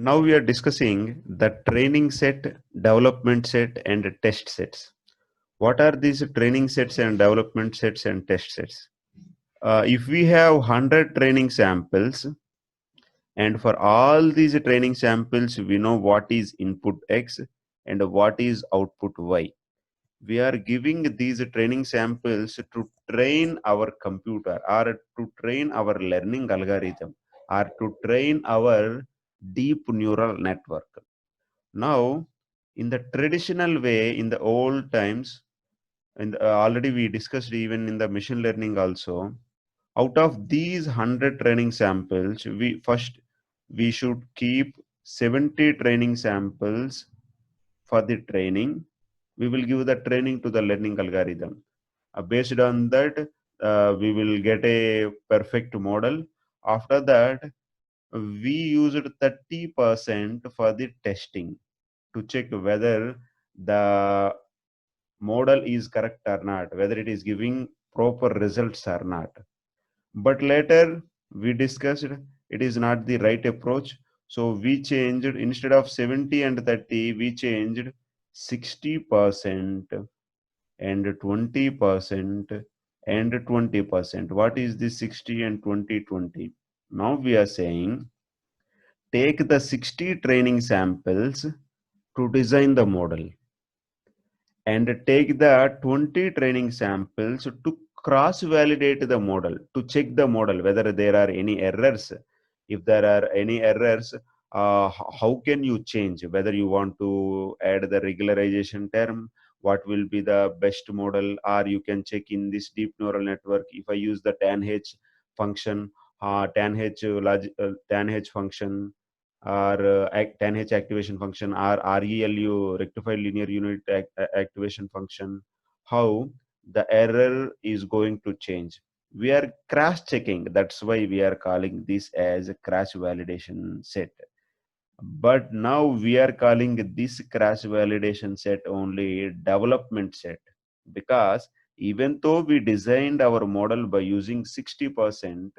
Now we are discussing the training set, development set, and test sets. What are these training sets and development sets and test sets? If we have 100 training samples, and for all these training samples, we know what is input X and what is output Y. We are giving these training samples to train our computer or to train our learning algorithm or to train our deep neural network. Now, in the traditional way, in the old times, and already we discussed even in the machine learning also, out of these 100 training samples, we should keep 70 training samples for the training. We will give the training to the learning algorithm. Based on that, we will get a perfect model. After that, we used 30% for the testing to check whether the model is correct or not, whether it is giving proper results or not. But later we discussed it is not the right approach. So we changed, instead of 70 and 30, we changed 60% and 20% and 20%. What is the 60 and 20? Now we are saying take the 60 training samples to design the model and take the 20 training samples to cross validate the model, to check the model whether there are any errors. If there are any errors, how can you change, whether you want to add the regularization term, what will be the best model, or you can check in this deep neural network. If I use the TANH function, TANH function, or TANH activation function, or RELU, rectified linear unit activation function, how the error is going to change. We are crash checking. That's why we are calling this as a crash validation set. But now we are calling this crash validation set only development set, because even though we designed our model by using 60%,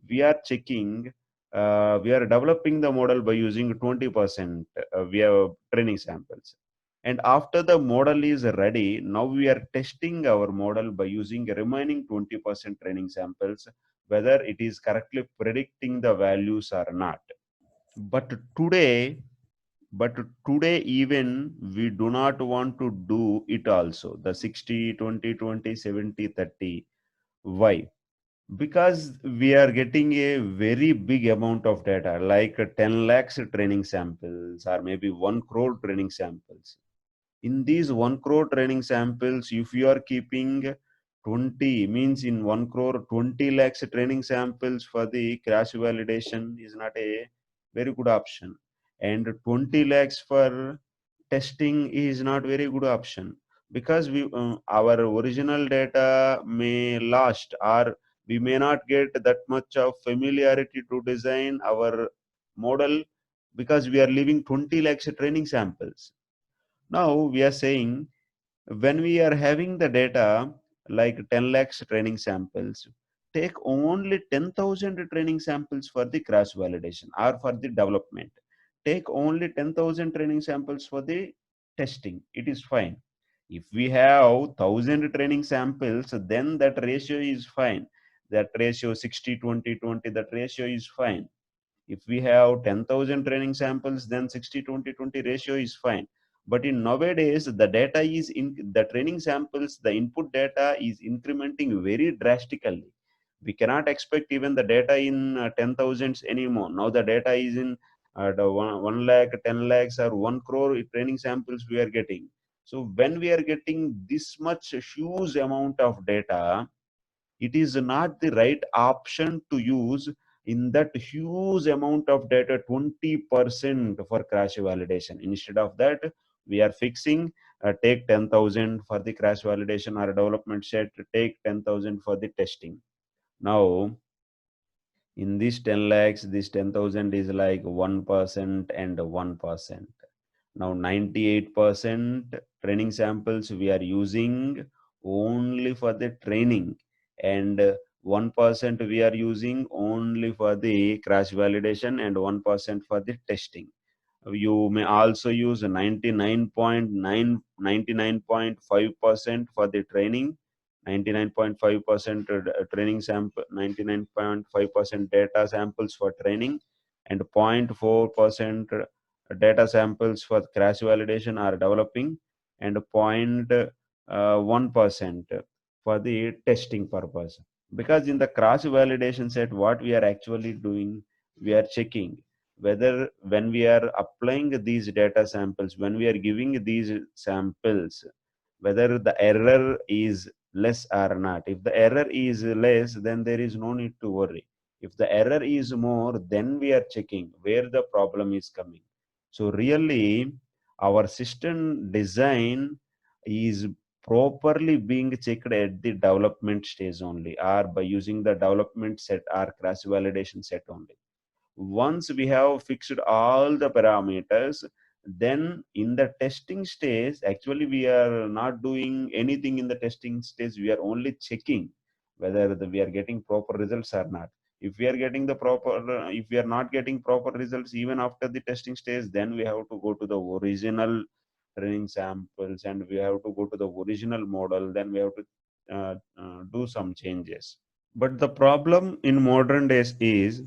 we are checking, we are developing the model by using 20%. We have training samples. And after the model is ready, now we are testing our model by using remaining 20% training samples, whether it is correctly predicting the values or not. But today, but today even we do not want to do it also, the 60, 20, 20, 70, 30. Why? Because we are getting a very big amount of data, like 10 lakhs training samples or maybe 1 crore training samples. In these 1 crore training samples, if you are keeping 20, means in 1 crore 20 lakhs training samples for the crash validation is not a very good option, and 20 lakhs for testing is not very good option, because our original data may lost, or we may not get that much of familiarity to design our model, because we are leaving 20 lakhs training samples. Now we are saying, when we are having the data like 10 lakhs training samples, take only 10,000 training samples for the crash validation or for the development. Take only 10,000 training samples for the testing. It is fine. If we have 1,000 training samples, then that ratio is fine. That ratio 60, 20, 20, that ratio is fine. If we have 10,000 training samples, then 60, 20, 20 ratio is fine. But in nowadays, the data is in the training samples, the input data is incrementing very drastically. We cannot expect even the data in 10,000s anymore. Now the data is in the 1 lakh, 10 lakhs, or 1 crore training samples we are getting. So when we are getting this much huge amount of data, it is not the right option to use in that huge amount of data 20% for crash validation. Instead of that, we are fixing, take 10,000 for the crash validation or development set, take 10,000 for the testing. Now in this 10 lakhs, this 10,000 is like 1% and 1%. Now 98% training samples we are using only for the training, and 1% we are using only for the crash validation and 1% for the testing. You may also use 99.5% for the training, 99.5% training sample, 99.5% data samples for training, and 0.4% data samples for crash validation are developing, and 0.1% for the testing purpose. Because in the cross validation set, what we are actually doing, we are checking whether when we are applying these data samples, when we are giving these samples, whether the error is less or not. If the error is less, then there is no need to worry. If the error is more, then we are checking where the problem is coming. So really, our system design is properly being checked at the development stage only, or by using the development set or crash validation set only. Once we have fixed all the parameters, then in the testing stage, actually we are not doing anything in the testing stage. We are only checking whether we are getting proper results or not. If we are getting the proper, if we are not getting proper results even after the testing stage, then we have to go to the original training samples, and we have to go to the original model. Then we have to do some changes. But the problem in modern days is,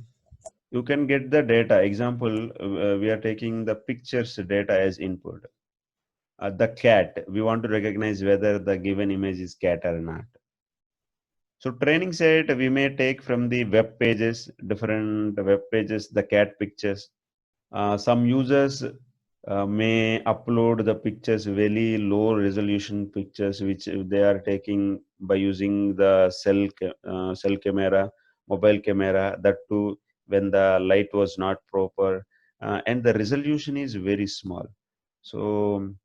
you can get the data. Example, we are taking the pictures data as input. The cat, we want to recognize whether the given image is cat or not. So training set, we may take from the web pages, different web pages, the cat pictures. Some users may upload the pictures, very low resolution pictures, which they are taking by using the cell camera, mobile camera, that too when the light was not proper, and the resolution is very small. So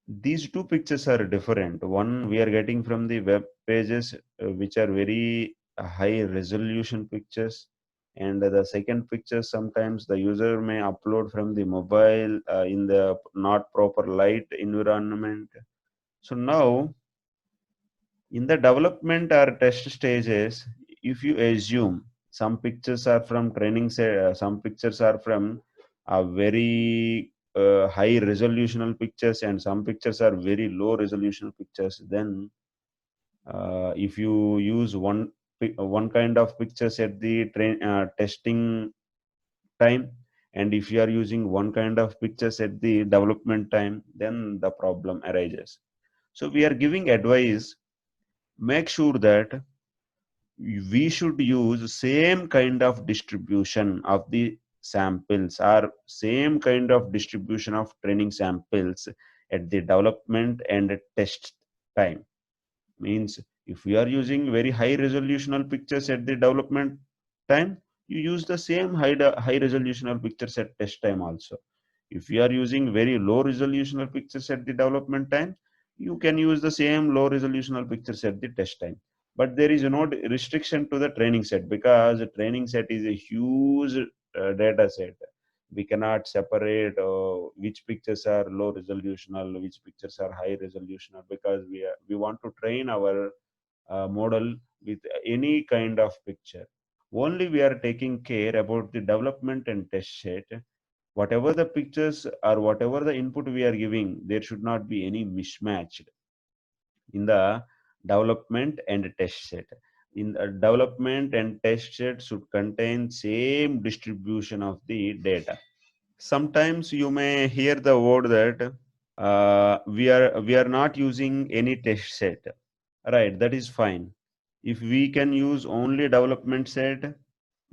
these two pictures are different. One we are getting from the web pages, which are very high resolution pictures, and the second picture sometimes the user may upload from the mobile in the not proper light environment. So now in the development or test stages, if you assume some pictures are from training set, some pictures are from a very high resolutional pictures, and some pictures are very low resolution pictures, then if you use one kind of pictures at the testing time, and if you are using one kind of pictures at the development time, then the problem arises. So we are giving advice, make sure that we should use same kind of distribution of the samples, or same kind of distribution of training samples at the development and test time. Means if we are using very high resolutional pictures at the development time, you use the same high resolutional pictures at test time also. If you are using very low resolutional pictures at the development time, you can use the same low resolutional pictures at the test time. But there is no restriction to the training set, because the training set is a huge data set. We cannot separate which pictures are low resolutional, which pictures are high resolutional, because we want to train our model with any kind of picture. Only we are taking care about the development and test set. Whatever the pictures or whatever the input we are giving, there should not be any mismatch in the development and test set. In the development and test set should contain same distribution of the data. Sometimes you may hear the word that we are not using any test set. Right, that is fine. If we can use only development set,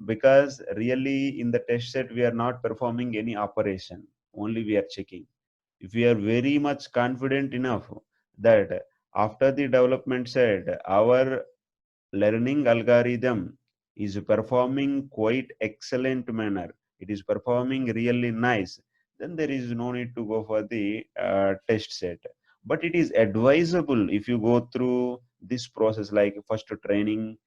because really in the test set we are not performing any operation, only we are checking. If we are very much confident enough that after the development set our learning algorithm is performing quite excellent manner, it is performing really nice, then there is no need to go for the test set. But it is advisable, if you go through this process, like first training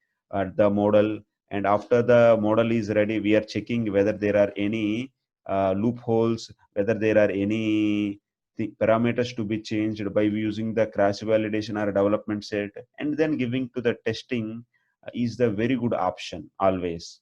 the model, and after the model is ready, we are checking whether there are any loopholes, whether there are any the parameters to be changed by using the crash validation or development set, and then giving to the testing is the very good option always.